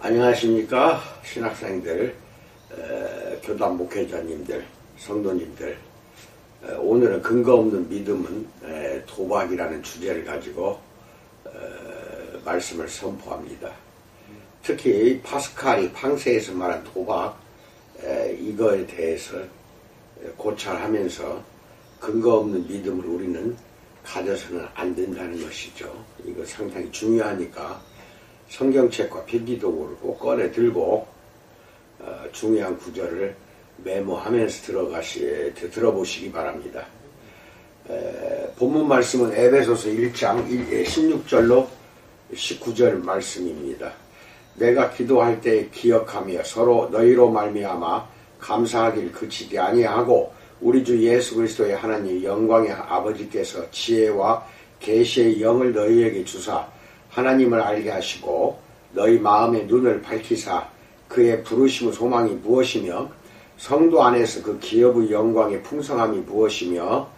안녕하십니까 신학생들, 교단 목회자님들, 성도님들. 오늘은 근거 없는 믿음은 도박이라는 주제를 가지고 말씀을 선포합니다. 특히 파스칼이 팡세에서 말한 도박, 이거에 대해서 고찰하면서 근거 없는 믿음을 우리는 가져서는 안 된다는 것이죠. 이거 상당히 중요하니까 성경책과 필기도구를 꼭 꺼내 들고 중요한 구절을 메모하면서 들어보시기 바랍니다. 본문 말씀은 에베소서 1장 16절로 19절 말씀입니다. 내가 기도할 때 기억하며 서로 너희로 말미암아 감사하길 그치지 아니하고 우리 주 예수 그리스도의 하나님 영광의 아버지께서 지혜와 계시의 영을 너희에게 주사 하나님을 알게 하시고 너희 마음의 눈을 밝히사 그의 부르심의 소망이 무엇이며 성도 안에서 그 기업의 영광의 풍성함이 무엇이며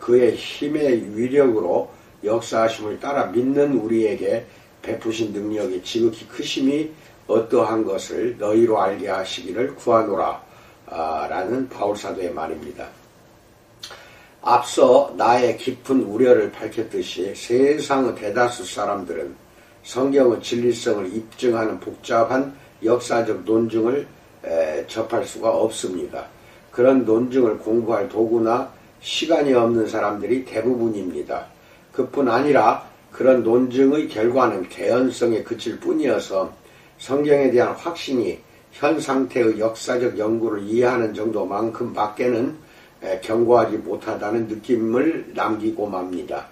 그의 힘의 위력으로 역사하심을 따라 믿는 우리에게 베푸신 능력이 지극히 크심이 어떠한 것을 너희로 알게 하시기를 구하노라 라는 바울사도의 말입니다. 앞서 나의 깊은 우려를 밝혔듯이 세상의 대다수 사람들은 성경의 진리성을 입증하는 복잡한 역사적 논증을 접할 수가 없습니다. 그런 논증을 공부할 도구나 시간이 없는 사람들이 대부분입니다. 그뿐 아니라 그런 논증의 결과는 개연성에 그칠 뿐이어서 성경에 대한 확신이 현 상태의 역사적 연구를 이해하는 정도만큼 밖에는 견고하지 못하다는 느낌을 남기고 맙니다.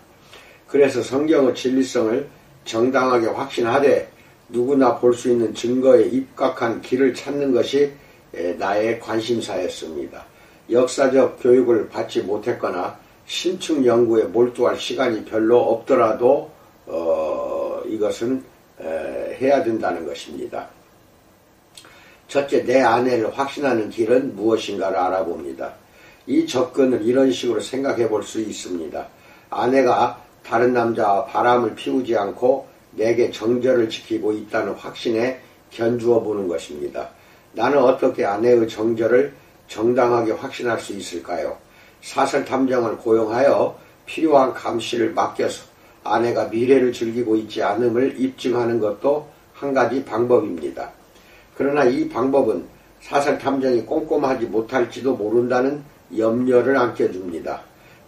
그래서 성경의 진리성을 정당하게 확신하되 누구나 볼 수 있는 증거에 입각한 길을 찾는 것이 나의 관심사였습니다. 역사적 교육을 받지 못했거나 신축 연구에 몰두할 시간이 별로 없더라도 이것은 해야 된다는 것입니다. 첫째, 내 아내를 확신하는 길은 무엇인가를 알아봅니다. 이 접근을 이런 식으로 생각해 볼 수 있습니다. 아내가 다른 남자와 바람을 피우지 않고 내게 정절을 지키고 있다는 확신에 견주어 보는 것입니다. 나는 어떻게 아내의 정절을 정당하게 확신할 수 있을까요? 사설 탐정을 고용하여 필요한 감시를 맡겨서 아내가 미래를 즐기고 있지 않음을 입증하는 것도 한 가지 방법입니다. 그러나 이 방법은 사설 탐정이 꼼꼼하지 못할지도 모른다는 염려를 안겨줍니다.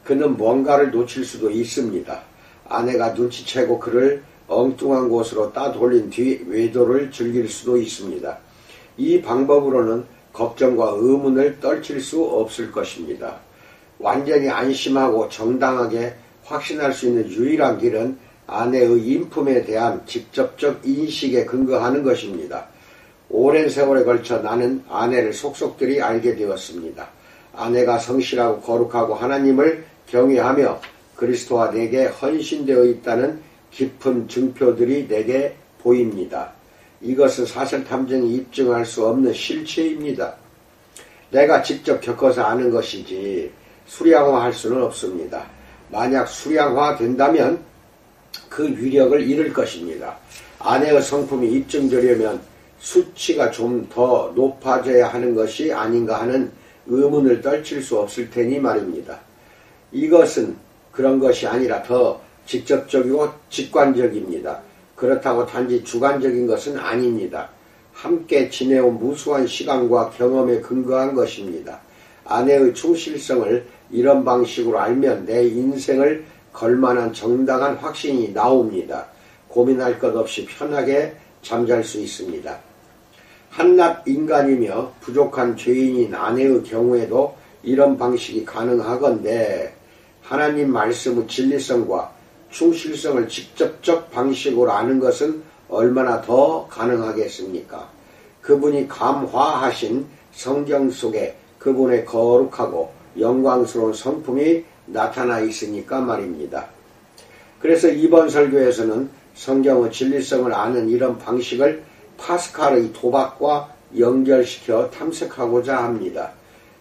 그는 뭔가를 놓칠 수도 있습니다. 아내가 눈치채고 그를 엉뚱한 곳으로 따돌린 뒤 외도를 즐길 수도 있습니다. 이 방법으로는 걱정과 의문을 떨칠 수 없을 것입니다. 완전히 안심하고 정당하게 확신할 수 있는 유일한 길은 아내의 인품에 대한 직접적 인식에 근거하는 것입니다. 오랜 세월에 걸쳐 나는 아내를 속속들이 알게 되었습니다. 아내가 성실하고 거룩하고 하나님을 경외하며 그리스도와 내게 헌신되어 있다는 깊은 증표들이 내게 보입니다. 이것은 사설 탐정이 입증할 수 없는 실체입니다. 내가 직접 겪어서 아는 것이지 수량화할 수는 없습니다. 만약 수량화된다면 그 위력을 잃을 것입니다. 아내의 성품이 입증되려면 수치가 좀 더 높아져야 하는 것이 아닌가 하는 의문을 떨칠 수 없을 테니 말입니다. 이것은 그런 것이 아니라 더 직접적이고 직관적입니다. 그렇다고 단지 주관적인 것은 아닙니다. 함께 지내온 무수한 시간과 경험에 근거한 것입니다. 아내의 충실성을 이런 방식으로 알면 내 인생을 걸만한 정당한 확신이 나옵니다. 고민할 것 없이 편하게 잠잘 수 있습니다. 한낱 인간이며 부족한 죄인인 아내의 경우에도 이런 방식이 가능하건대 하나님 말씀의 진리성과 충실성을 직접적 방식으로 아는 것은 얼마나 더 가능하겠습니까? 그분이 감화하신 성경 속에 그분의 거룩하고 영광스러운 성품이 나타나 있으니까 말입니다. 그래서 이번 설교에서는 성경의 진리성을 아는 이런 방식을 파스칼의 도박과 연결시켜 탐색하고자 합니다.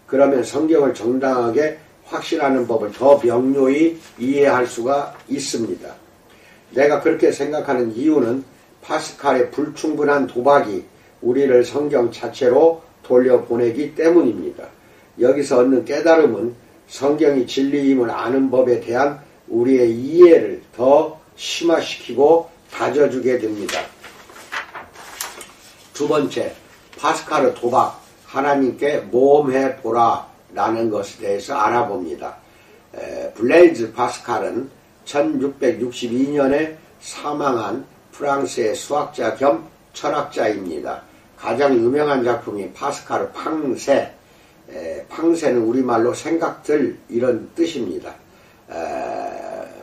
그러면 성경을 정당하게 확신하는 법을 더 명료히 이해할 수가 있습니다. 내가 그렇게 생각하는 이유는 파스칼의 불충분한 도박이 우리를 성경 자체로 돌려보내기 때문입니다. 여기서 얻는 깨달음은 성경이 진리임을 아는 법에 대한 우리의 이해를 더 심화시키고 다져주게 됩니다. 두 번째, 파스칼의 도박, 하나님께 모험해보라 라는 것에 대해서 알아봅니다. 블레이즈 파스칼은 1662년에 사망한 프랑스의 수학자 겸 철학자입니다. 가장 유명한 작품이 파스칼의 팡세. 팡세는 우리말로 생각들 이런 뜻입니다.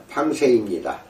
팡세입니다.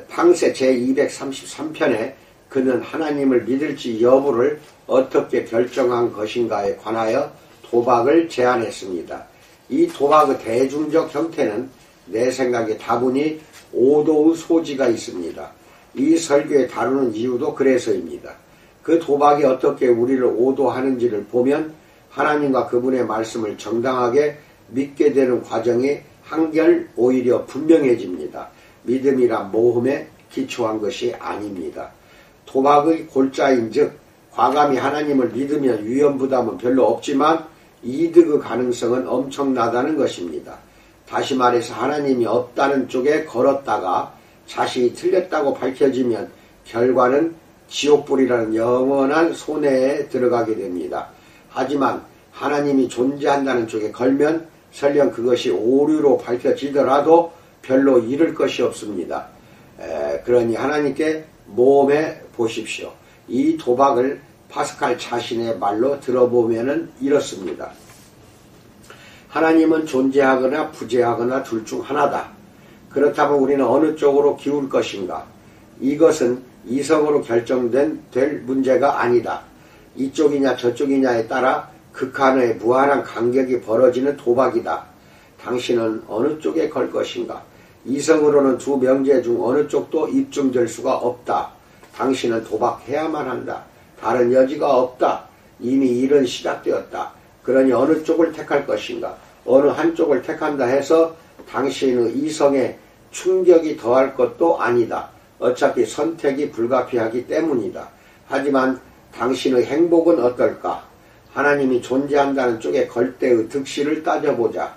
팡세 제233편에 그는 하나님을 믿을지 여부를 어떻게 결정한 것인가에 관하여 도박을 제안했습니다. 이 도박의 대중적 형태는 내 생각에 다분히 오도의 소지가 있습니다. 이 설교에 다루는 이유도 그래서입니다. 그 도박이 어떻게 우리를 오도하는지를 보면 하나님과 그분의 말씀을 정당하게 믿게 되는 과정이 한결 오히려 분명해집니다. 믿음이란 모험에 기초한 것이 아닙니다. 도박의 골자인즉 과감히 하나님을 믿으면 위험부담은 별로 없지만 이득의 가능성은 엄청나다는 것입니다. 다시 말해서 하나님이 없다는 쪽에 걸었다가 자신이 틀렸다고 밝혀지면 결과는 지옥불이라는 영원한 손해에 들어가게 됩니다. 하지만 하나님이 존재한다는 쪽에 걸면 설령 그것이 오류로 밝혀지더라도 별로 잃을 것이 없습니다. 그러니 하나님께 모험해 보십시오. 이 도박을 파스칼 자신의 말로 들어보면은 이렇습니다. 하나님은 존재하거나 부재하거나 둘 중 하나다. 그렇다면 우리는 어느 쪽으로 기울 것인가? 이것은 이성으로 될 문제가 아니다. 이쪽이냐 저쪽이냐에 따라 극한의 무한한 간격이 벌어지는 도박이다. 당신은 어느 쪽에 걸 것인가? 이성으로는 두 명제 중 어느 쪽도 입증될 수가 없다. 당신은 도박해야만 한다. 다른 여지가 없다. 이미 일은 시작되었다. 그러니 어느 쪽을 택할 것인가? 어느 한쪽을 택한다 해서 당신의 이성에 충격이 더할 것도 아니다. 어차피 선택이 불가피하기 때문이다. 하지만 당신의 행복은 어떨까? 하나님이 존재한다는 쪽에 걸 때의 득실을 따져보자.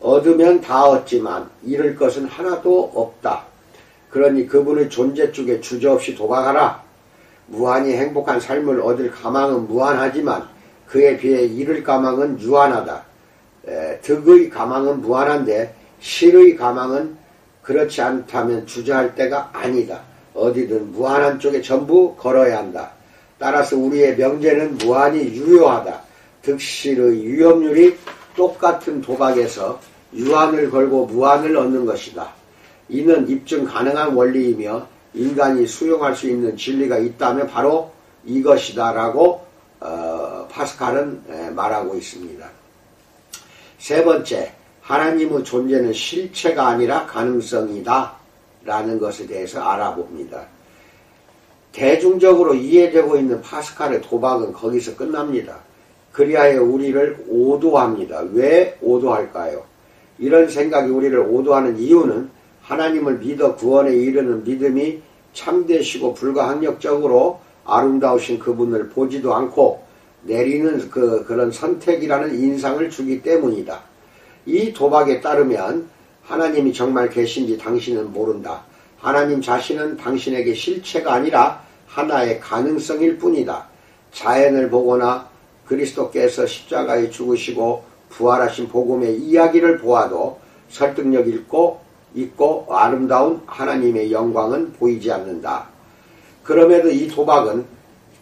얻으면 다 얻지만 잃을 것은 하나도 없다. 그러니 그분의 존재 쪽에 주저없이 도박하라. 무한히 행복한 삶을 얻을 가망은 무한하지만 그에 비해 잃을 가망은 유한하다. 득의 가망은 무한한데 실의 가망은 그렇지 않다면 주저할 때가 아니다. 어디든 무한한 쪽에 전부 걸어야 한다. 따라서 우리의 명제는 무한히 유효하다. 득실의 위험률이 똑같은 도박에서 유한을 걸고 무한을 얻는 것이다. 이는 입증 가능한 원리이며 인간이 수용할 수 있는 진리가 있다면 바로 이것이다 라고 파스칼은 말하고 있습니다. 세 번째, 하나님의 존재는 실체가 아니라 가능성이다 라는 것에 대해서 알아봅니다. 대중적으로 이해되고 있는 파스칼의 도박은 거기서 끝납니다. 그리하여 우리를 오도합니다. 왜 오도할까요? 이런 생각이 우리를 오도하는 이유는 하나님을 믿어 구원에 이르는 믿음이 참되시고 불가항력적으로 아름다우신 그분을 보지도 않고 내리는 그런 선택이라는 인상을 주기 때문이다. 이 도박에 따르면 하나님이 정말 계신지 당신은 모른다. 하나님 자신은 당신에게 실체가 아니라 하나의 가능성일 뿐이다. 자연을 보거나 그리스도께서 십자가에 죽으시고 부활하신 복음의 이야기를 보아도 설득력 있고 아름다운 하나님의 영광은 보이지 않는다. 그럼에도 이 도박은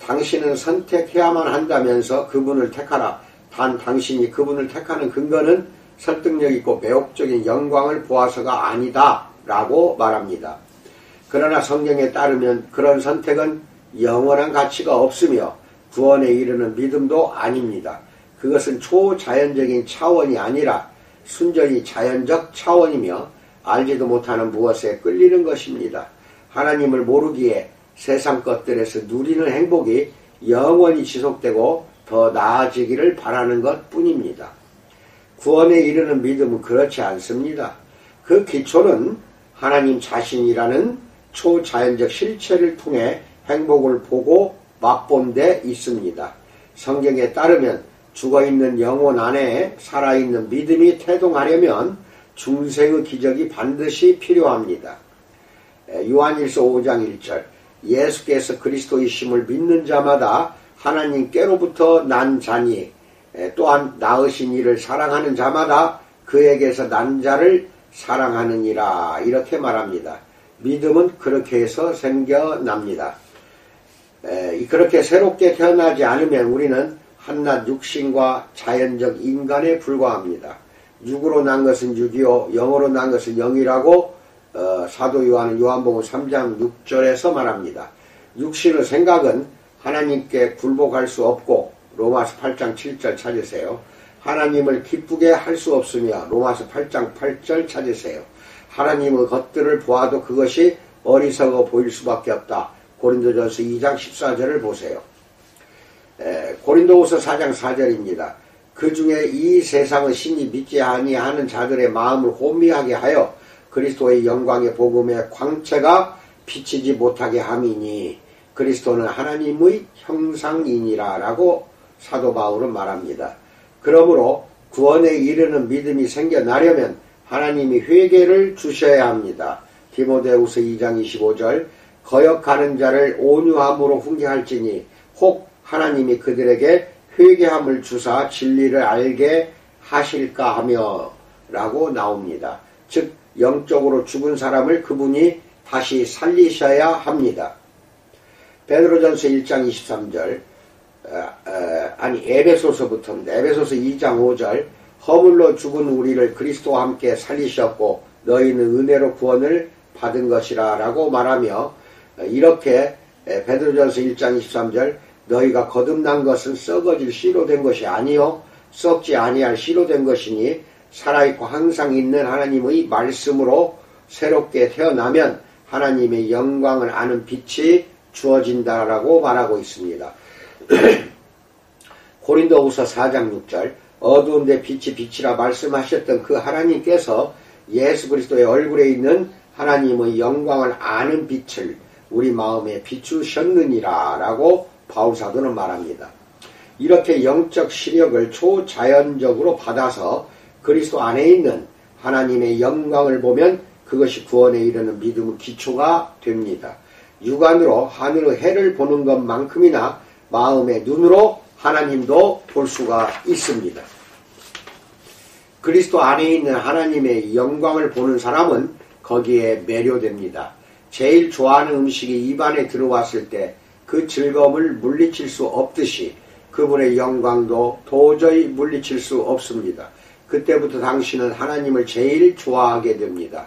당신은 선택해야만 한다면서 그분을 택하라. 단 당신이 그분을 택하는 근거는 설득력 있고 매혹적인 영광을 보아서가 아니다 라고 말합니다. 그러나 성경에 따르면 그런 선택은 영원한 가치가 없으며 구원에 이르는 믿음도 아닙니다. 그것은 초자연적인 차원이 아니라 순전히 자연적 차원이며 알지도 못하는 무엇에 끌리는 것입니다. 하나님을 모르기에 세상 것들에서 누리는 행복이 영원히 지속되고 더 나아지기를 바라는 것 뿐입니다. 구원에 이르는 믿음은 그렇지 않습니다. 그 기초는 하나님 자신이라는 초자연적 실체를 통해 행복을 보고 맛본 데 있습니다. 성경에 따르면 죽어있는 영혼 안에 살아있는 믿음이 태동하려면 중생의 기적이 반드시 필요합니다. 요한일서 5장 1절 예수께서 그리스도이심을 믿는 자마다 하나님께로부터 난 자니 또한 낳으신 이를 사랑하는 자마다 그에게서 난 자를 사랑하느니라 이렇게 말합니다. 믿음은 그렇게 해서 생겨납니다. 그렇게 새롭게 태어나지 않으면 우리는 한낱 육신과 자연적 인간에 불과합니다. 육으로 난 것은 육이요 영으로 난 것은 영이라고 사도 요한은 요한복음 3장 6절에서 말합니다. 육신의 생각은 하나님께 굴복할 수 없고 로마서 8장 7절 찾으세요. 하나님을 기쁘게 할 수 없으며 로마서 8장 8절 찾으세요. 하나님의 것들을 보아도 그것이 어리석어 보일 수밖에 없다. 고린도전서 2장 14절을 보세요. 고린도후서 4장 4절입니다. 그 중에 이 세상의 신이 믿지 아니하는 자들의 마음을 혼미하게 하여 그리스도의 영광의 복음의 광채가 비치지 못하게 함이니 그리스도는 하나님의 형상이니라 라고 사도 바울은 말합니다. 그러므로 구원에 이르는 믿음이 생겨나려면 하나님이 회개를 주셔야 합니다. 디모데후서 2장 25절 거역하는 자를 온유함으로 훈계할지니 혹 하나님이 그들에게 회개함을 주사 진리를 알게 하실까 하며 라고 나옵니다. 즉 영적으로 죽은 사람을 그분이 다시 살리셔야 합니다. 베드로전서 1장 23절 에베소서부터입니다. 에베소서 2장 5절 허물로 죽은 우리를 그리스도와 함께 살리셨고 너희는 은혜로 구원을 받은 것이라 라고 말하며 이렇게 베드로전서 1장 23절 너희가 거듭난 것은 썩어질 씨로 된 것이 아니요 썩지 아니할 씨로 된 것이니 살아있고 항상 있는 하나님의 말씀으로 새롭게 태어나면 하나님의 영광을 아는 빛이 주어진다라고 말하고 있습니다. 고린도후서 4장 6절 어두운데 빛이 빛이라 말씀하셨던 그 하나님께서 예수 그리스도의 얼굴에 있는 하나님의 영광을 아는 빛을 우리 마음에 비추셨느니라 라고 바울사도는 말합니다. 이렇게 영적 시력을 초자연적으로 받아서 그리스도 안에 있는 하나님의 영광을 보면 그것이 구원에 이르는 믿음의 기초가 됩니다. 육안으로 하늘의 해를 보는 것만큼이나 마음의 눈으로 하나님도 볼 수가 있습니다. 그리스도 안에 있는 하나님의 영광을 보는 사람은 거기에 매료됩니다. 제일 좋아하는 음식이 입안에 들어왔을 때 그 즐거움을 물리칠 수 없듯이 그분의 영광도 도저히 물리칠 수 없습니다. 그때부터 당신은 하나님을 제일 좋아하게 됩니다.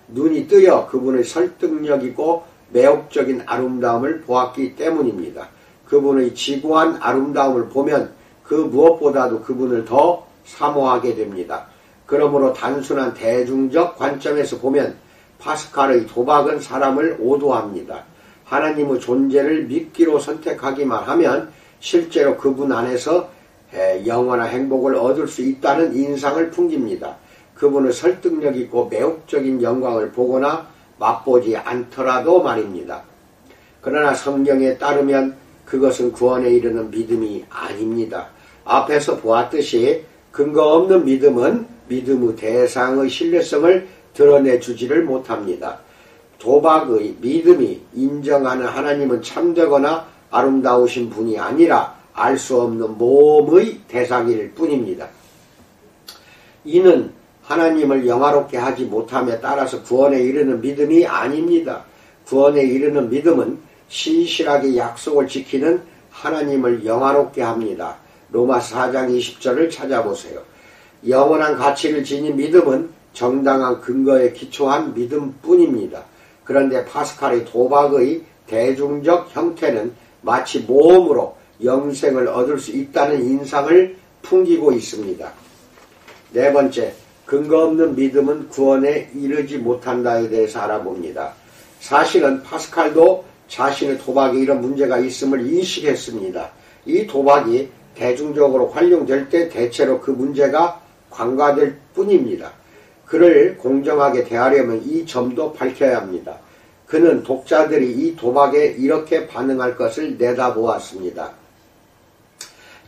눈이 뜨여 그분의 설득력 있고 매혹적인 아름다움을 보았기 때문입니다. 그분의 지고한 아름다움을 보면 그 무엇보다도 그분을 더 사모하게 됩니다. 그러므로 단순한 대중적 관점에서 보면 파스칼의 도박은 사람을 오도합니다. 하나님의 존재를 믿기로 선택하기만 하면 실제로 그분 안에서 영원한 행복을 얻을 수 있다는 인상을 풍깁니다. 그분의 설득력 있고 매혹적인 영광을 보거나 맛보지 않더라도 말입니다. 그러나 성경에 따르면 그것은 구원에 이르는 믿음이 아닙니다. 앞에서 보았듯이 근거 없는 믿음은 믿음의 대상의 신뢰성을 드러내주지를 못합니다. 도박의 믿음이 인정하는 하나님은 참되거나 아름다우신 분이 아니라 알 수 없는 모험의 대상일 뿐입니다. 이는 하나님을 영화롭게 하지 못함에 따라서 구원에 이르는 믿음이 아닙니다. 구원에 이르는 믿음은 신실하게 약속을 지키는 하나님을 영화롭게 합니다. 로마서 4장 20절을 찾아보세요. 영원한 가치를 지닌 믿음은 정당한 근거에 기초한 믿음뿐입니다. 그런데 파스칼의 도박의 대중적 형태는 마치 모험으로 영생을 얻을 수 있다는 인상을 풍기고 있습니다. 네 번째, 근거 없는 믿음은 구원에 이르지 못한다에 대해서 알아봅니다. 사실은 파스칼도 자신의 도박에 이런 문제가 있음을 인식했습니다. 이 도박이 대중적으로 활용될 때 대체로 그 문제가 관과될 뿐입니다. 그를 공정하게 대하려면 이 점도 밝혀야 합니다. 그는 독자들이 이 도박에 이렇게 반응할 것을 내다보았습니다.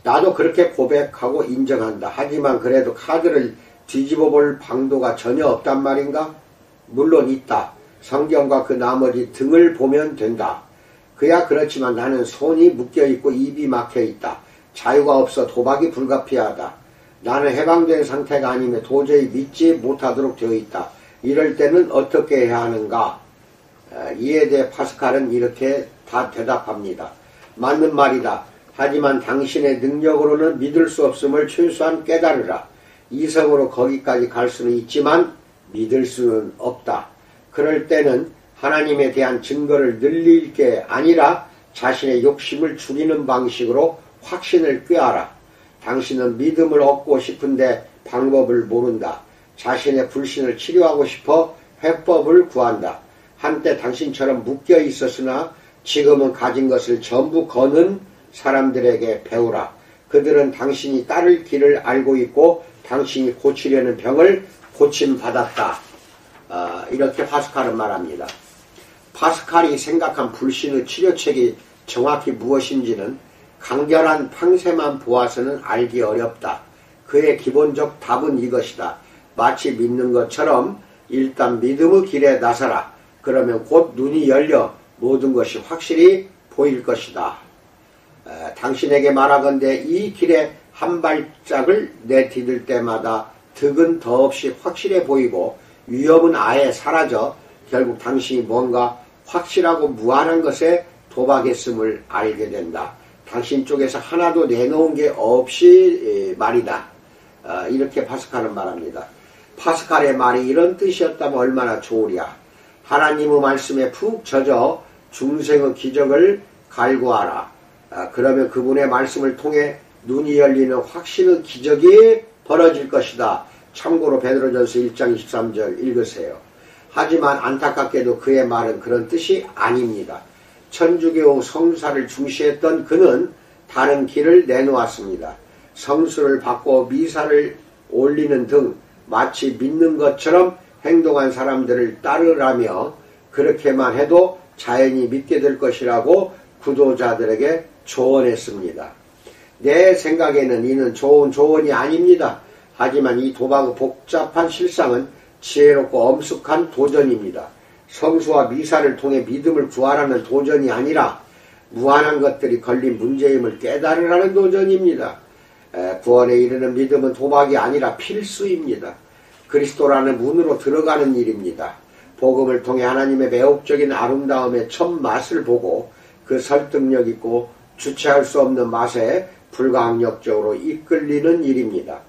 나도 그렇게 고백하고 인정한다. 하지만 그래도 카드를 뒤집어 볼 방도가 전혀 없단 말인가? 물론 있다. 성경과 그 나머지 등을 보면 된다. 그야 그렇지만 나는 손이 묶여있고 입이 막혀있다. 자유가 없어 도박이 불가피하다. 나는 해방된 상태가 아니면 도저히 믿지 못하도록 되어 있다. 이럴 때는 어떻게 해야 하는가? 이에 대해 파스칼은 이렇게 다 대답합니다. 맞는 말이다. 하지만 당신의 능력으로는 믿을 수 없음을 최소한 깨달으라. 이성으로 거기까지 갈 수는 있지만 믿을 수는 없다. 그럴 때는 하나님에 대한 증거를 늘릴 게 아니라 자신의 욕심을 줄이는 방식으로 확신을 꾀하라. 당신은 믿음을 얻고 싶은데 방법을 모른다. 자신의 불신을 치료하고 싶어 회법을 구한다. 한때 당신처럼 묶여 있었으나 지금은 가진 것을 전부 거는 사람들에게 배우라. 그들은 당신이 따를 길을 알고 있고 당신이 고치려는 병을 고침받았다. 이렇게 파스칼은 말합니다. 파스칼이 생각한 불신의 치료책이 정확히 무엇인지는 간결한 판세만 보아서는 알기 어렵다. 그의 기본적 답은 이것이다. 마치 믿는 것처럼 일단 믿음의 길에 나서라. 그러면 곧 눈이 열려 모든 것이 확실히 보일 것이다. 당신에게 말하건대 이 길에 한 발짝을 내디딜 때마다 득은 더없이 확실해 보이고 위험은 아예 사라져 결국 당신이 뭔가 확실하고 무한한 것에 도박했음을 알게 된다. 당신 쪽에서 하나도 내놓은 게 없이 말이다. 이렇게 파스칼은 말합니다. 파스칼의 말이 이런 뜻이었다면 얼마나 좋으랴. 하나님의 말씀에 푹 젖어 중생의 기적을 갈구하라. 그러면 그분의 말씀을 통해 눈이 열리는 확신의 기적이 벌어질 것이다. 참고로 베드로전서 1장 23절 읽으세요. 하지만 안타깝게도 그의 말은 그런 뜻이 아닙니다. 천주교 성사를 중시했던 그는 다른 길을 내놓았습니다. 성수를 받고 미사를 올리는 등 마치 믿는 것처럼 행동한 사람들을 따르라며 그렇게만 해도 자연히 믿게 될 것이라고 구도자들에게 조언했습니다. 내 생각에는 이는 좋은 조언이 아닙니다. 하지만 이 도박의 복잡한 실상은 지혜롭고 엄숙한 도전입니다. 성수와 미사를 통해 믿음을 구하라는 도전이 아니라 무한한 것들이 걸린 문제임을 깨달으라는 도전입니다. 구원에 이르는 믿음은 도박이 아니라 필수입니다. 그리스도라는 문으로 들어가는 일입니다. 복음을 통해 하나님의 매혹적인 아름다움의 첫 맛을 보고 그 설득력 있고 주체할 수 없는 맛에 불가항력적으로 이끌리는 일입니다.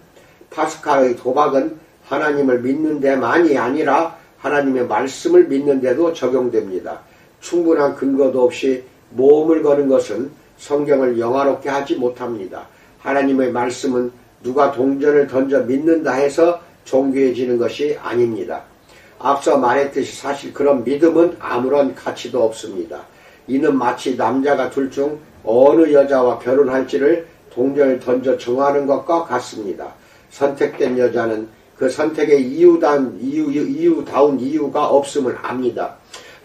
파스칼의 도박은 하나님을 믿는 데만이 아니라 하나님의 말씀을 믿는 데도 적용됩니다. 충분한 근거도 없이 모험을 거는 것은 성경을 영화롭게 하지 못합니다. 하나님의 말씀은 누가 동전을 던져 믿는다 해서 존귀해지는 것이 아닙니다. 앞서 말했듯이 사실 그런 믿음은 아무런 가치도 없습니다. 이는 마치 남자가 둘 중 어느 여자와 결혼할지를 동전을 던져 정하는 것과 같습니다. 선택된 여자는 그 선택의 이유다운 이유가 없음을 압니다.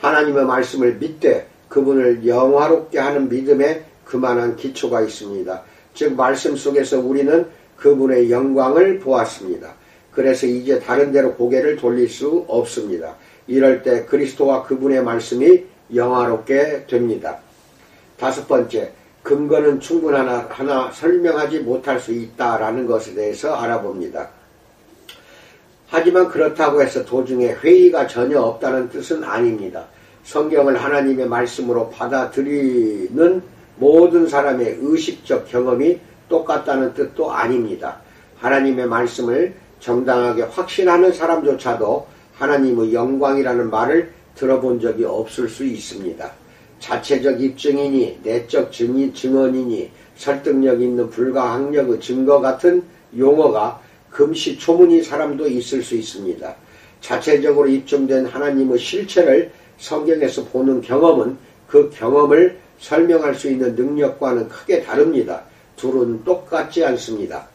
하나님의 말씀을 믿되 그분을 영화롭게 하는 믿음에 그만한 기초가 있습니다. 즉 말씀 속에서 우리는 그분의 영광을 보았습니다. 그래서 이제 다른 데로 고개를 돌릴 수 없습니다. 이럴 때 그리스도와 그분의 말씀이 영화롭게 됩니다. 다섯 번째, 근거는 충분하나 설명하지 못할 수 있다라는 것에 대해서 알아봅니다. 하지만 그렇다고 해서 도중에 회의가 전혀 없다는 뜻은 아닙니다. 성경을 하나님의 말씀으로 받아들이는 모든 사람의 의식적 경험이 똑같다는 뜻도 아닙니다. 하나님의 말씀을 정당하게 확신하는 사람조차도 하나님의 영광이라는 말을 들어본 적이 없을 수 있습니다. 자체적 입증이니 내적 증언이니 설득력 있는 불가항력의 증거 같은 용어가 금시초문인 사람도 있을 수 있습니다. 자체적으로 입증된 하나님의 실체를 성경에서 보는 경험은 그 경험을 설명할 수 있는 능력과는 크게 다릅니다. 둘은 똑같지 않습니다.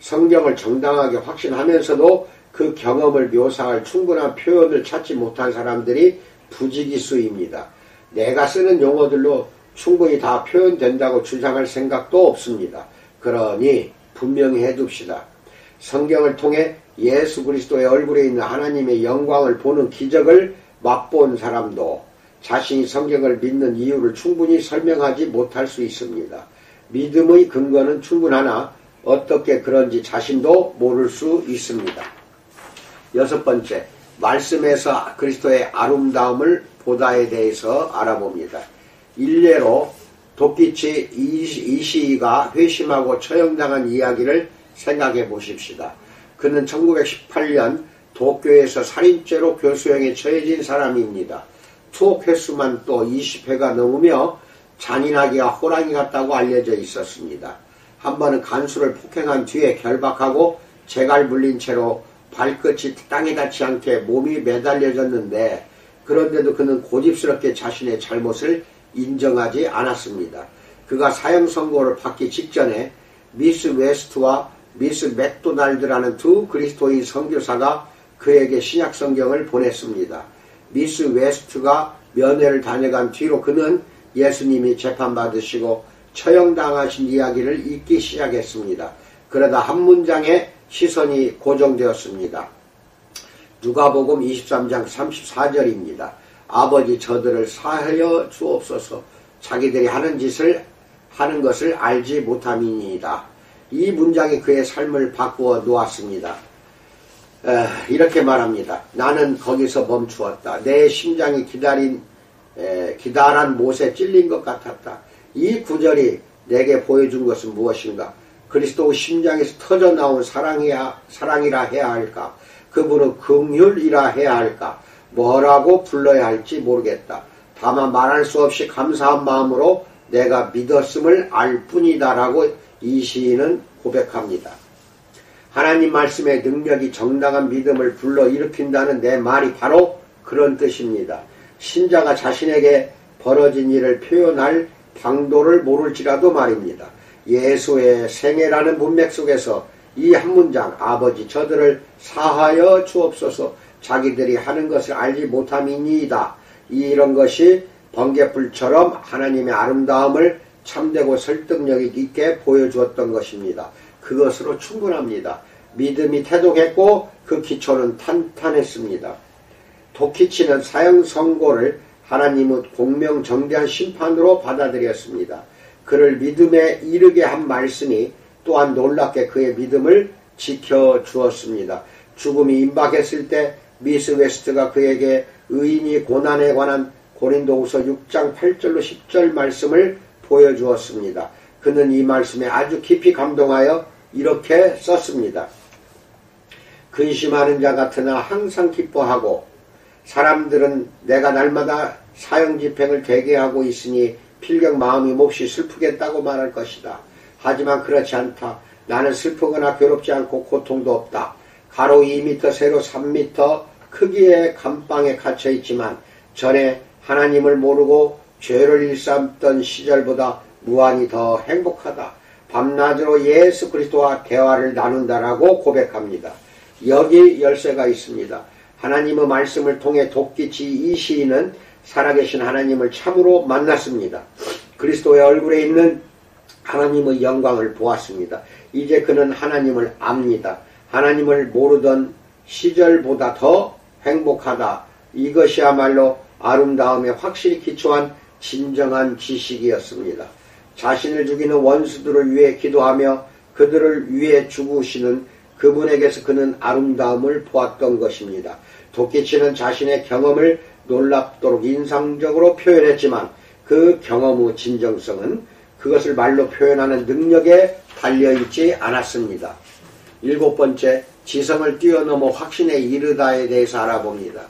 성경을 정당하게 확신하면서도 그 경험을 묘사할 충분한 표현을 찾지 못한 사람들이 부지기수입니다. 내가 쓰는 용어들로 충분히 다 표현된다고 주장할 생각도 없습니다. 그러니 분명히 해둡시다. 성경을 통해 예수 그리스도의 얼굴에 있는 하나님의 영광을 보는 기적을 맛본 사람도 자신이 성경을 믿는 이유를 충분히 설명하지 못할 수 있습니다. 믿음의 근거는 충분하나 어떻게 그런지 자신도 모를 수 있습니다. 여섯 번째, 말씀에서 그리스도의 아름다움을 보다에 대해서 알아봅니다. 일례로 도끼치 이시이가 회심하고 처형당한 이야기를 생각해 보십시다. 그는 1918년 도쿄에서 살인죄로 교수형에 처해진 사람입니다. 투옥 횟수만 또 20회가 넘으며 잔인하기가 호랑이 같다고 알려져 있었습니다. 한 번은 간수를 폭행한 뒤에 결박하고 재갈 물린 채로 발끝이 땅에 닿지 않게 몸이 매달려졌는데 그런데도 그는 고집스럽게 자신의 잘못을 인정하지 않았습니다. 그가 사형 선고를 받기 직전에 미스 웨스트와 미스 맥도날드라는 두 그리스도인 선교사가 그에게 신약 성경을 보냈습니다. 미스 웨스트가 면회를 다녀간 뒤로 그는 예수님이 재판받으시고 처형당하신 이야기를 읽기 시작했습니다. 그러다 한 문장에 시선이 고정되었습니다. 누가복음 23장 34절입니다. 아버지 저들을 사하여 주옵소서 자기들이 하는 것을 알지 못함이니이다. 이 문장이 그의 삶을 바꾸어 놓았습니다. 이렇게 말합니다. 나는 거기서 멈추었다. 내 심장이 기다란 못에 찔린 것 같았다. 이 구절이 내게 보여준 것은 무엇인가? 그리스도의 심장에서 터져나온 사랑이라 해야 할까? 그분은 긍휼이라 해야 할까? 뭐라고 불러야 할지 모르겠다. 다만 말할 수 없이 감사한 마음으로 내가 믿었음을 알 뿐이다 라고 이 시인은 고백합니다. 하나님 말씀의 능력이 정당한 믿음을 불러일으킨다는 내 말이 바로 그런 뜻입니다. 신자가 자신에게 벌어진 일을 표현할 방도를 모를지라도 말입니다. 예수의 생애라는 문맥 속에서 이 한 문장 아버지 저들을 사하여 주옵소서 자기들이 하는 것을 알지 못함이니이다. 이런 것이 번갯불처럼 하나님의 아름다움을 참되고 설득력 있게 보여주었던 것입니다. 그것으로 충분합니다. 믿음이 태동했고 그 기초는 탄탄했습니다. 도키치는 사형 선고를 하나님은 공명정대한 심판으로 받아들였습니다. 그를 믿음에 이르게 한 말씀이 또한 놀랍게 그의 믿음을 지켜주었습니다. 죽음이 임박했을 때 미스 웨스트가 그에게 의인이 고난에 관한 고린도후서 6장 8절로 10절 말씀을 보여주었습니다. 그는 이 말씀에 아주 깊이 감동하여 이렇게 썼습니다. 근심하는 자 같으나 항상 기뻐하고 사람들은 내가 날마다 사형집행을 되게 하고 있으니 필경 마음이 몹시 슬프겠다고 말할 것이다. 하지만 그렇지 않다. 나는 슬프거나 괴롭지 않고 고통도 없다. 가로 2m, 세로 3m 크기의 감방에 갇혀 있지만 전에 하나님을 모르고 죄를 일삼던 시절보다 무한히 더 행복하다. 밤낮으로 예수 그리스도와 대화를 나눈다라고 고백합니다. 여기 열쇠가 있습니다. 하나님의 말씀을 통해 도끼치 이 시인은 살아계신 하나님을 참으로 만났습니다. 그리스도의 얼굴에 있는 하나님의 영광을 보았습니다. 이제 그는 하나님을 압니다. 하나님을 모르던 시절보다 더 행복하다. 이것이야말로 아름다움에 확실히 기초한 진정한 지식이었습니다. 자신을 죽이는 원수들을 위해 기도하며 그들을 위해 죽으시는 그분에게서 그는 아름다움을 보았던 것입니다. 도끼치는 자신의 경험을 놀랍도록 인상적으로 표현했지만 그 경험의 진정성은 그것을 말로 표현하는 능력에 달려있지 않았습니다. 일곱 번째, 지성을 뛰어넘어 확신에 이르다에 대해서 알아봅니다.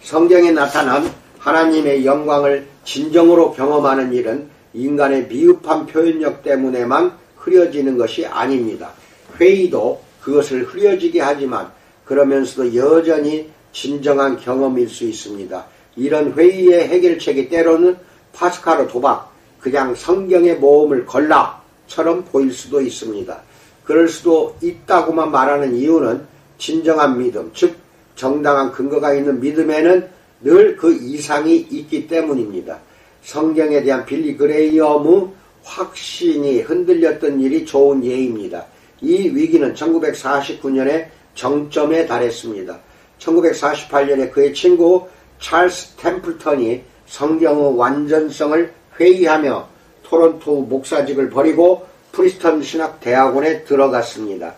성경에 나타난 하나님의 영광을 진정으로 경험하는 일은 인간의 미흡한 표현력 때문에만 흐려지는 것이 아닙니다. 회의도 그것을 흐려지게 하지만 그러면서도 여전히 진정한 경험일 수 있습니다. 이런 회의의 해결책이 때로는 파스칼의 도박, 그냥 성경의 모험을 걸라처럼 보일 수도 있습니다. 그럴 수도 있다고만 말하는 이유는 진정한 믿음, 즉 정당한 근거가 있는 믿음에는 늘 그 이상이 있기 때문입니다. 성경에 대한 빌리 그레이엄의 확신이 흔들렸던 일이 좋은 예입니다. 이 위기는 1949년에 정점에 달했습니다. 1948년에 그의 친구 찰스 템플턴이 성경의 완전성을 회의하며 토론토 목사직을 버리고 프리스턴 신학대학원에 들어갔습니다.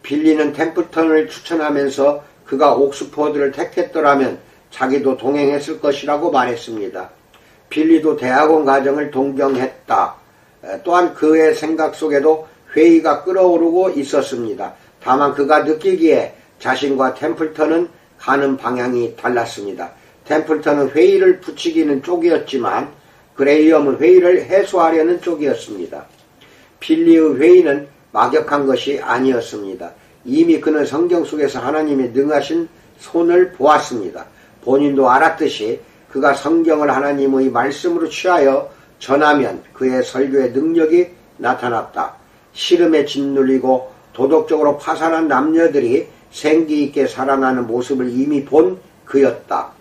빌리는 템플턴을 추천하면서 그가 옥스퍼드를 택했더라면 자기도 동행했을 것이라고 말했습니다. 빌리도 대학원 과정을 동경했다. 또한 그의 생각 속에도 회의가 끓어오르고 있었습니다. 다만 그가 느끼기에 자신과 템플턴은 가는 방향이 달랐습니다. 템플턴은 회의를 부추기는 쪽이었지만 그레이엄은 회의를 해소하려는 쪽이었습니다. 빌리의 회의는 막역한 것이 아니었습니다. 이미 그는 성경 속에서 하나님의 능하신 손을 보았습니다. 본인도 알았듯이 그가 성경을 하나님의 말씀으로 취하여 전하면 그의 설교의 능력이 나타났다. 시름에 짓눌리고 도덕적으로 파산한 남녀들이 생기있게 살아나는 모습을 이미 본 그였다.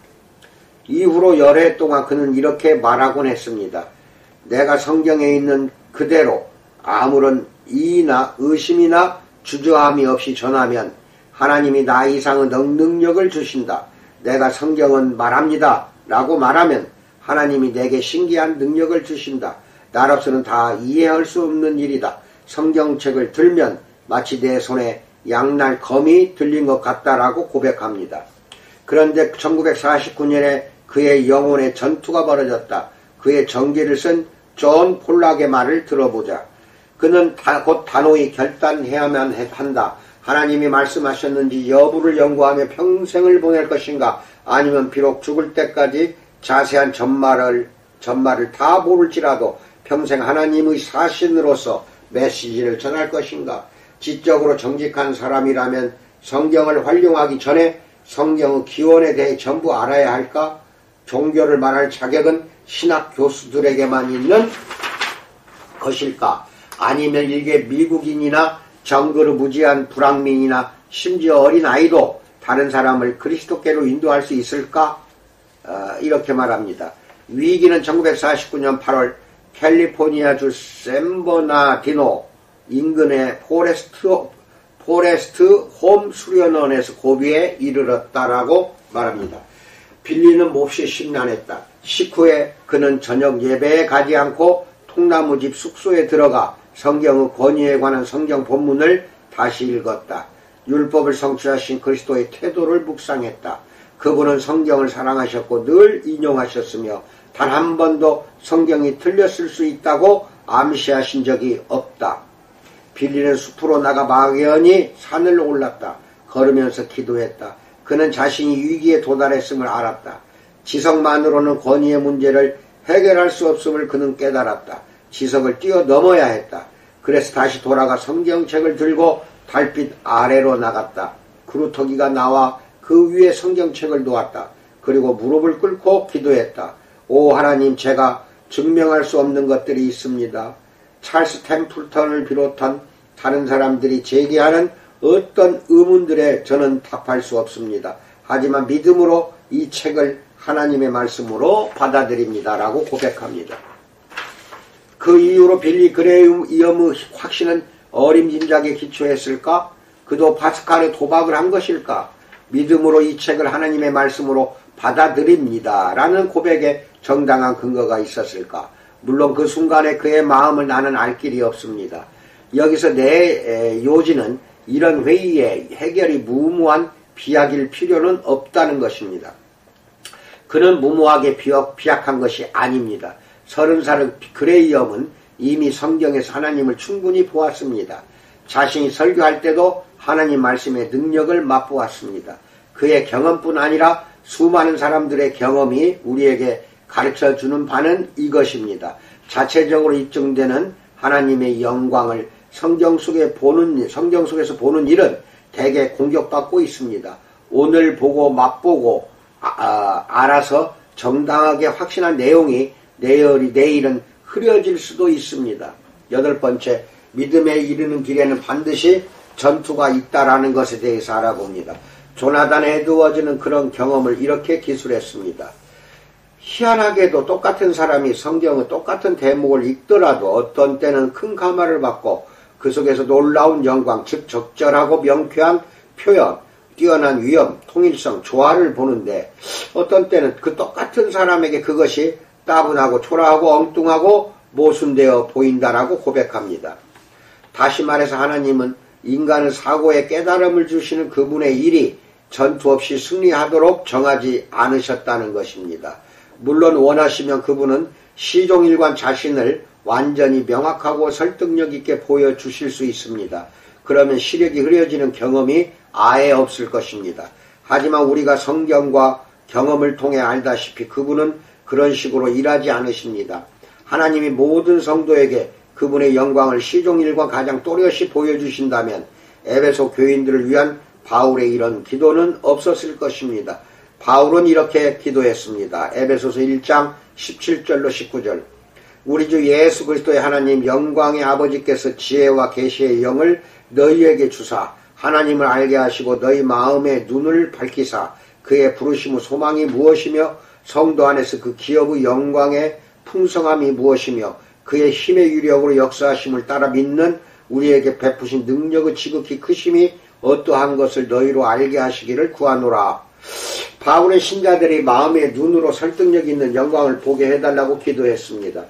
이후로 여러 해 동안 그는 이렇게 말하곤 했습니다. 내가 성경에 있는 그대로 아무런 이의나 의심이나 주저함이 없이 전하면 하나님이 나 이상의 능력을 주신다. 내가 성경은 말합니다. 라고 말하면 하나님이 내게 신기한 능력을 주신다. 나로서는 다 이해할 수 없는 일이다. 성경책을 들면 마치 내 손에 양날 검이 들린 것 같다라고 고백합니다. 그런데 1949년에 그의 영혼의 전투가 벌어졌다. 그의 전기를 쓴 존 폴락의 말을 들어보자. 그는 곧 단호히 결단해야만 한다. 하나님이 말씀하셨는지 여부를 연구하며 평생을 보낼 것인가, 아니면 비록 죽을 때까지 자세한 전말을 다 모를지라도 평생 하나님의 사신으로서 메시지를 전할 것인가. 지적으로 정직한 사람이라면 성경을 활용하기 전에 성경의 기원에 대해 전부 알아야 할까? 종교를 말할 자격은 신학 교수들에게만 있는 것일까? 아니면 일개 미국인이나 정그르무지한 불황민이나 심지어 어린아이도 다른 사람을 그리스도께로 인도할 수 있을까? 이렇게 말합니다. 위기는 1949년 8월 캘리포니아주 샌버나디노 인근의 포레스트 홈 수련원에서 고비에 이르렀다라고 말합니다. 빌리는 몹시 심란했다. 식후에 그는 저녁 예배에 가지 않고 통나무집 숙소에 들어가 성경의 권위에 관한 성경 본문을 다시 읽었다. 율법을 성취하신 그리스도의 태도를 묵상했다. 그분은 성경을 사랑하셨고 늘 인용하셨으며 단 한 번도 성경이 틀렸을 수 있다고 암시하신 적이 없다. 빌리는 숲으로 나가 막연히 산을 올랐다. 걸으면서 기도했다. 그는 자신이 위기에 도달했음을 알았다. 지성만으로는 권위의 문제를 해결할 수 없음을 그는 깨달았다. 지성을 뛰어넘어야 했다. 그래서 다시 돌아가 성경책을 들고 달빛 아래로 나갔다. 그루터기가 나와 그 위에 성경책을 놓았다. 그리고 무릎을 꿇고 기도했다. 오 하나님, 제가 증명할 수 없는 것들이 있습니다. 찰스 템플턴을 비롯한 다른 사람들이 제기하는 어떤 의문들에 저는 답할 수 없습니다. 하지만 믿음으로 이 책을 하나님의 말씀으로 받아들입니다. 라고 고백합니다. 그 이후로 빌리 그레이엄의 확신은 어림짐작에 기초했을까? 그도 파스칼의 도박을 한 것일까? 믿음으로 이 책을 하나님의 말씀으로 받아들입니다. 라는 고백에 정당한 근거가 있었을까? 물론 그 순간에 그의 마음을 나는 알 길이 없습니다. 여기서 내 요지는 이런 회의의 해결이 무모한 비약일 필요는 없다는 것입니다. 그는 무모하게 비약한 것이 아닙니다. 30살의 그레이엄은 이미 성경에서 하나님을 충분히 보았습니다. 자신이 설교할 때도 하나님 말씀의 능력을 맛보았습니다. 그의 경험뿐 아니라 수많은 사람들의 경험이 우리에게 가르쳐주는 바는 이것입니다. 자체적으로 입증되는 하나님의 영광을 성경 속에서 보는 일은 대개 공격받고 있습니다. 오늘 보고 맛보고 알아서 정당하게 확신한 내용이 내일은 흐려질 수도 있습니다. 8번째, 믿음에 이르는 길에는 반드시 전투가 있다라는 것에 대해서 알아봅니다. 조나단 에드워즈는 그런 경험을 이렇게 기술했습니다. 희한하게도 똑같은 사람이 성경의 똑같은 대목을 읽더라도 어떤 때는 큰 감화를 받고 그 속에서 놀라운 영광, 즉 적절하고 명쾌한 표현, 뛰어난 위엄, 통일성, 조화를 보는데 어떤 때는 그 똑같은 사람에게 그것이 따분하고 초라하고 엉뚱하고 모순되어 보인다라고 고백합니다. 다시 말해서 하나님은 인간의 사고에 깨달음을 주시는 그분의 일이 전투 없이 승리하도록 정하지 않으셨다는 것입니다. 물론 원하시면 그분은 시종일관 자신을 완전히 명확하고 설득력 있게 보여주실 수 있습니다. 그러면 시력이 흐려지는 경험이 아예 없을 것입니다. 하지만 우리가 성경과 경험을 통해 알다시피 그분은 그런 식으로 일하지 않으십니다. 하나님이 모든 성도에게 그분의 영광을 시종일관 가장 또렷이 보여주신다면 에베소 교인들을 위한 바울의 이런 기도는 없었을 것입니다. 바울은 이렇게 기도했습니다. 에베소서 1장 17절로 19절. 우리 주 예수 그리스도의 하나님 영광의 아버지께서 지혜와 계시의 영을 너희에게 주사 하나님을 알게 하시고 너희 마음의 눈을 밝히사 그의 부르심의 소망이 무엇이며 성도 안에서 그 기업의 영광의 풍성함이 무엇이며 그의 힘의 유력으로 역사하심을 따라 믿는 우리에게 베푸신 능력의 지극히 크심이 어떠한 것을 너희로 알게 하시기를 구하노라. 바울의 신자들이 마음의 눈으로 설득력 있는 영광을 보게 해달라고 기도했습니다.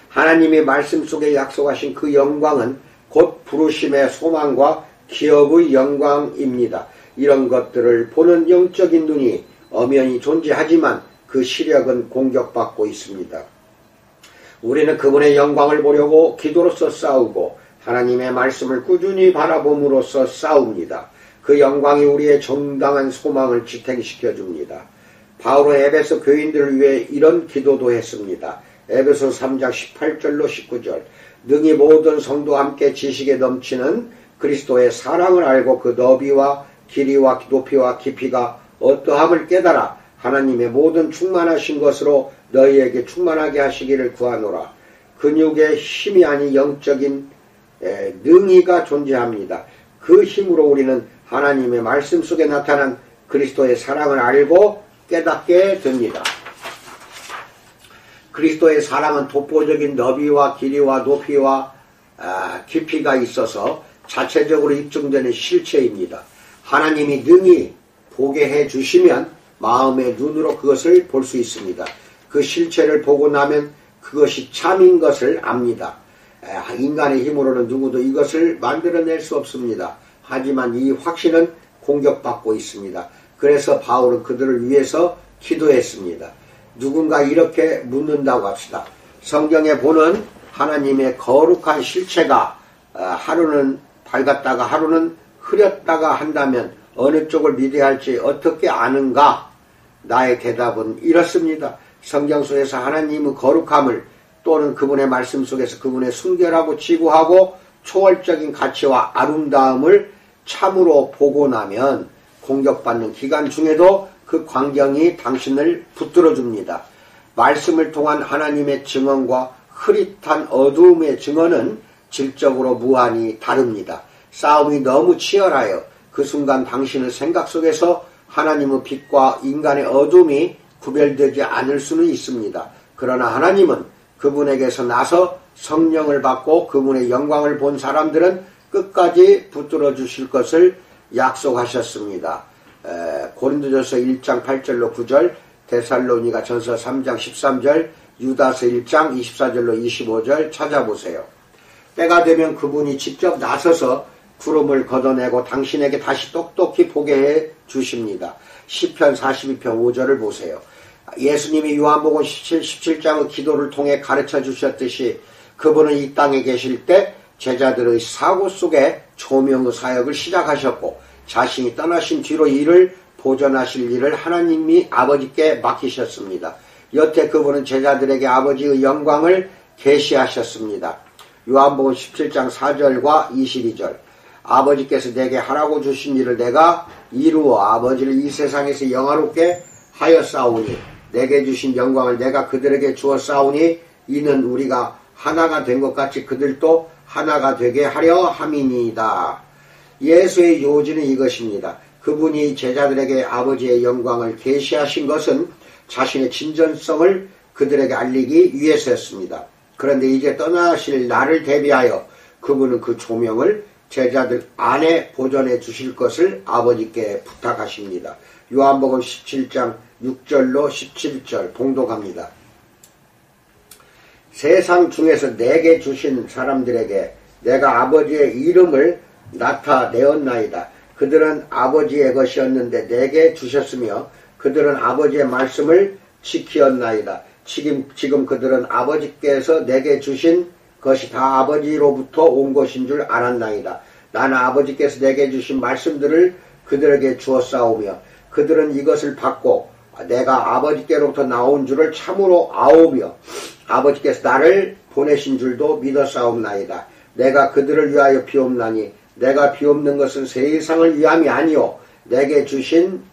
하나님의 말씀 속에 약속하신 그 영광은 곧 부르심의 소망과 기업의 영광입니다. 이런 것들을 보는 영적인 눈이 엄연히 존재하지만 그 시력은 공격받고 있습니다. 우리는 그분의 영광을 보려고 기도로서 싸우고 하나님의 말씀을 꾸준히 바라봄으로써 싸웁니다. 그 영광이 우리의 정당한 소망을 지탱시켜 줍니다. 바울은 에베소 교인들을 위해 이런 기도도 했습니다. 에베소 3장 18절로 19절. 능히 모든 성도와 함께 지식에 넘치는 그리스도의 사랑을 알고 그 너비와 길이와 높이와 깊이가 어떠함을 깨달아 하나님의 모든 충만하신 것으로 너희에게 충만하게 하시기를 구하노라. 근육의 힘이 아닌 영적인 능히가 존재합니다. 그 힘으로 우리는 하나님의 말씀 속에 나타난 그리스도의 사랑을 알고 깨닫게 됩니다. 그리스도의 사랑은 독보적인 너비와 길이와 높이와 깊이가 있어서 자체적으로 입증되는 실체입니다. 하나님이 능히 보게 해주시면 마음의 눈으로 그것을 볼 수 있습니다. 그 실체를 보고 나면 그것이 참인 것을 압니다. 인간의 힘으로는 누구도 이것을 만들어낼 수 없습니다. 하지만 이 확신은 공격받고 있습니다. 그래서 바울은 그들을 위해서 기도했습니다. 누군가 이렇게 묻는다고 합시다. 성경에 보는 하나님의 거룩한 실체가 하루는 밝았다가 하루는 흐렸다가 한다면 어느 쪽을 믿어야 할지 어떻게 아는가? 나의 대답은 이렇습니다. 성경 속에서 하나님의 거룩함을 또는 그분의 말씀 속에서 그분의 순결하고 지구하고 초월적인 가치와 아름다움을 참으로 보고 나면 공격받는 기간 중에도 그 광경이 당신을 붙들어 줍니다. 말씀을 통한 하나님의 증언과 흐릿한 어두움의 증언은 질적으로 무한히 다릅니다. 싸움이 너무 치열하여 그 순간 당신의 생각 속에서 하나님의 빛과 인간의 어둠이 구별되지 않을 수는 있습니다. 그러나 하나님은 그분에게서 나서 성령을 받고 그분의 영광을 본 사람들은 끝까지 붙들어 주실 것을 약속하셨습니다. 고린도전서 1장 8절로 9절, 데살로니가 전서 3장 13절, 유다서 1장 24절로 25절 찾아보세요. 때가 되면 그분이 직접 나서서 구름을 걷어내고 당신에게 다시 똑똑히 보게 해 주십니다. 시편 42편 5절을 보세요. 예수님이 요한복음 17장의 기도를 통해 가르쳐 주셨듯이 그분은 이 땅에 계실 때 제자들의 사고 속에 조명의 사역을 시작하셨고 자신이 떠나신 뒤로 이를 보존하실 일을 하나님이 아버지께 맡기셨습니다. 여태 그분은 제자들에게 아버지의 영광을 계시하셨습니다. 요한복음 17장 4절과 22절. 아버지께서 내게 하라고 주신 일을 내가 이루어 아버지를 이 세상에서 영화롭게 하였사오니 내게 주신 영광을 내가 그들에게 주었사오니 이는 우리가 하나가 된 것 같이 그들도 하나가 되게 하려 함이니이다. 예수의 요지는 이것입니다. 그분이 제자들에게 아버지의 영광을 계시하신 것은 자신의 진전성을 그들에게 알리기 위해서였습니다. 그런데 이제 떠나실 나를 대비하여 그분은 그 조명을 제자들 안에 보존해 주실 것을 아버지께 부탁하십니다. 요한복음 17장 6절로 17절 봉독합니다. 세상 중에서 내게 주신 사람들에게 내가 아버지의 이름을 나타내었나이다. 그들은 아버지의 것이었는데 내게 주셨으며 그들은 아버지의 말씀을 지키었나이다. 지금 그들은 아버지께서 내게 주신 것이 다 아버지로부터 온 것인 줄 알았나이다. 나는 아버지께서 내게 주신 말씀들을 그들에게 주었사오며 그들은 이것을 받고 내가 아버지께로부터 나온 줄을 참으로 아오며 아버지께서 나를 보내신 줄도 믿었사옵나이다. 내가 그들을 위하여 비옵나니 내가 비옵는 것은 세상을 위함이 아니요 내게 주신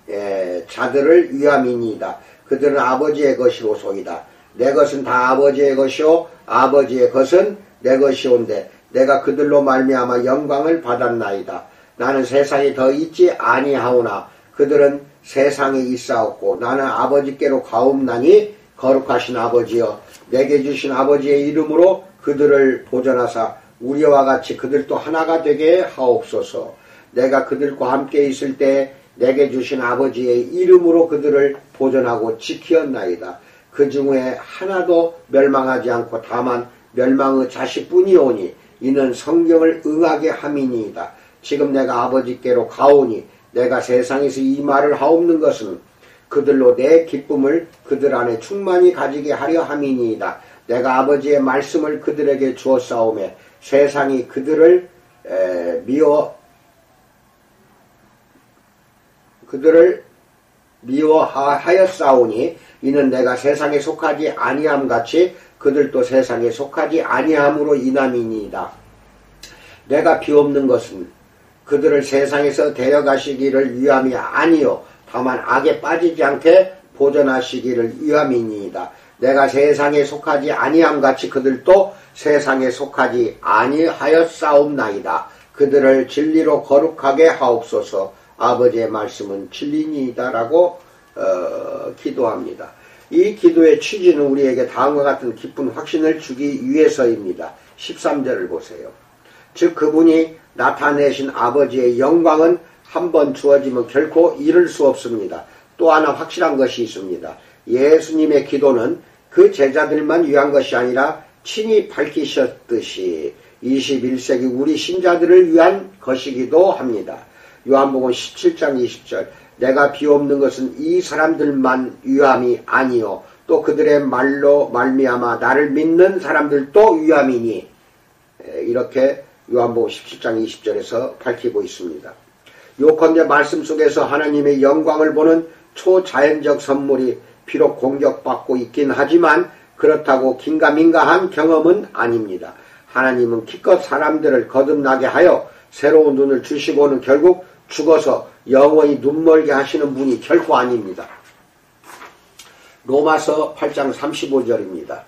자들을 위함이니이다. 그들은 아버지의 것이로소이다. 내 것은 다 아버지의 것이요 아버지의 것은 내 것이온데 내가 그들로 말미암아 영광을 받았나이다. 나는 세상에 더 있지 아니하오나 그들은 세상에 있사옵고 나는 아버지께로 가옵나니 거룩하신 아버지여 내게 주신 아버지의 이름으로 그들을 보존하사 우리와 같이 그들도 하나가 되게 하옵소서. 내가 그들과 함께 있을 때 내게 주신 아버지의 이름으로 그들을 보존하고 지키었나이다. 그 중에 하나도 멸망하지 않고 다만 멸망의 자식뿐이오니 이는 성경을 응하게 함이니이다. 지금 내가 아버지께로 가오니 내가 세상에서 이 말을 하옵는 것은 그들로 내 기쁨을 그들 안에 충만히 가지게 하려 함이니이다. 내가 아버지의 말씀을 그들에게 주었사오매 세상이 그들을 미워하였사오니 이는 내가 세상에 속하지 아니함 같이 그들도 세상에 속하지 아니함으로 인함이니이다. 내가 비옵는 것은 그들을 세상에서 데려가시기를 위함이 아니요 다만 악에 빠지지 않게 보존하시기를 위함이니이다. 내가 세상에 속하지 아니함 같이 그들도 세상에 속하지 아니하였사옵나이다. 그들을 진리로 거룩하게 하옵소서. 아버지의 말씀은 진리니이다 라고 기도합니다. 이 기도의 취지는 우리에게 다음과 같은 깊은 확신을 주기 위해서입니다. 13절을 보세요. 즉 그분이 나타내신 아버지의 영광은 한번 주어지면 결코 잃을 수 없습니다. 또 하나 확실한 것이 있습니다. 예수님의 기도는 그 제자들만 위한 것이 아니라 친히 밝히셨듯이 21세기 우리 신자들을 위한 것이기도 합니다. 요한복음 17장 20절 내가 비옵는 것은 이 사람들만 위함이 아니요 또 그들의 말로 말미암아 나를 믿는 사람들도 위함이니 이렇게 요한복음 17장 20절에서 밝히고 있습니다. 요컨대 말씀 속에서 하나님의 영광을 보는 초자연적 선물이 비록 공격받고 있긴 하지만 그렇다고 긴가민가한 경험은 아닙니다. 하나님은 기껏 사람들을 거듭나게 하여 새로운 눈을 주시고는 결국 죽어서 영원히 눈멀게 하시는 분이 결코 아닙니다. 로마서 8장 35절입니다.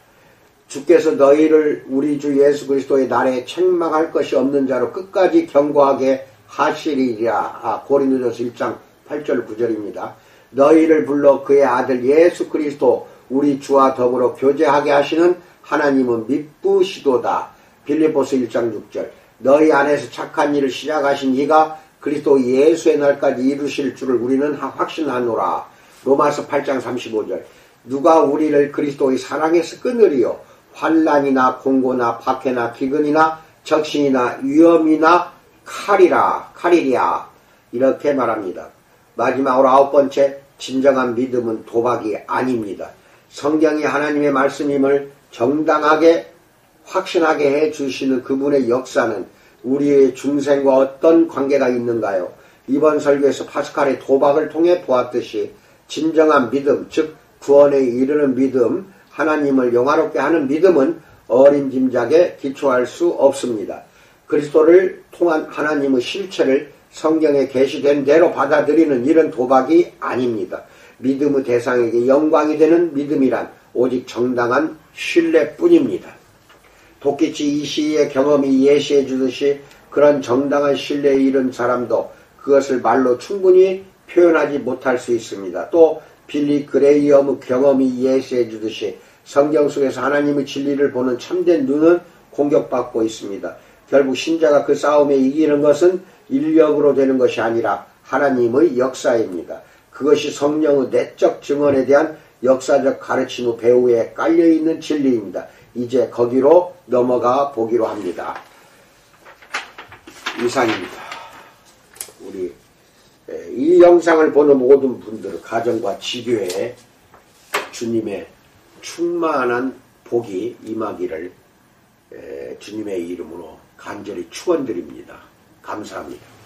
주께서 너희를 우리 주 예수 그리스도의 날에 책망할 것이 없는 자로 끝까지 경고하게 하시리라. 고린도전서 1장 8절 9절입니다. 너희를 불러 그의 아들 예수 그리스도 우리 주와 더불어 교제하게 하시는 하나님은 미쁘시도다. 빌립보서 1장 6절 너희 안에서 착한 일을 시작하신 이가 그리스도 예수의 날까지 이루실 줄을 우리는 확신하노라. 로마서 8장 35절 누가 우리를 그리스도의 사랑에서 끊으리요. 환난이나 공고나 박해나 기근이나 적신이나 위험이나 칼이랴 이렇게 말합니다. 마지막으로 9번째 진정한 믿음은 도박이 아닙니다. 성경이 하나님의 말씀임을 정당하게 확신하게 해주시는 그분의 역사는 우리의 중생과 어떤 관계가 있는가요? 이번 설교에서 파스칼의 도박을 통해 보았듯이 진정한 믿음, 즉 구원에 이르는 믿음, 하나님을 영화롭게 하는 믿음은 어린 짐작에 기초할 수 없습니다. 그리스도를 통한 하나님의 실체를 성경에 계시된 대로 받아들이는 이런 도박이 아닙니다. 믿음의 대상에게 영광이 되는 믿음이란 오직 정당한 신뢰뿐입니다. 도끼치 이시의 경험이 예시해 주듯이 그런 정당한 신뢰에 이른 사람도 그것을 말로 충분히 표현하지 못할 수 있습니다. 또 빌리 그레이엄의 경험이 예시해 주듯이 성경 속에서 하나님의 진리를 보는 참된 눈은 공격받고 있습니다. 결국 신자가 그 싸움에 이기는 것은 인력으로 되는 것이 아니라 하나님의 역사입니다. 그것이 성령의 내적 증언에 대한 역사적 가르침의 배후에 깔려있는 진리입니다. 이제 거기로 넘어가 보기로 합니다. 이상입니다. 우리 이 영상을 보는 모든 분들 가정과 지교에 주님의 충만한 복이 임하기를 주님의 이름으로 간절히 축원드립니다. 감사합니다.